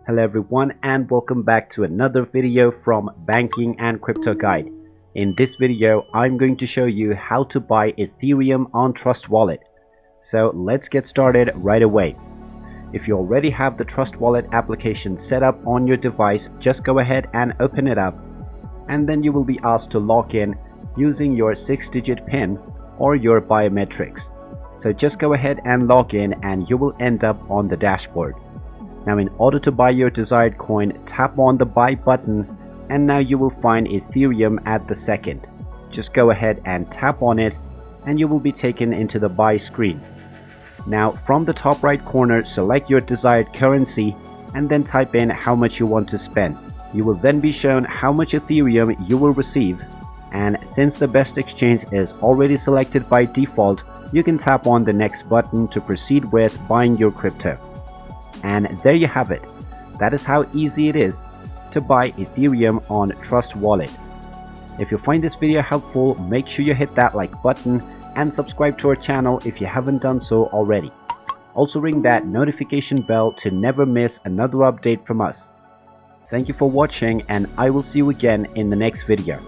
Hello everyone and welcome back to another video from Banking and Crypto Guide. In this video, I'm going to show you how to buy Ethereum on Trust Wallet. So let's get started right away. If you already have the Trust Wallet application set up on your device, just go ahead and open it up. And then you will be asked to log in using your 6-digit PIN or your biometrics. So just go ahead and log in and you will end up on the dashboard. Now in order to buy your desired coin, tap on the buy button and now you will find Ethereum at the second. Just go ahead and tap on it and you will be taken into the buy screen. Now from the top right corner, select your desired currency and then type in how much you want to spend. You will then be shown how much Ethereum you will receive, and since the best exchange is already selected by default, you can tap on the next button to proceed with buying your crypto. And there you have it. That is how easy it is to buy Ethereum on Trust Wallet. If you find this video helpful, make sure you hit that like button and subscribe to our channel if you haven't done so already. Also ring that notification bell to never miss another update from us. Thank you for watching and I will see you again in the next video.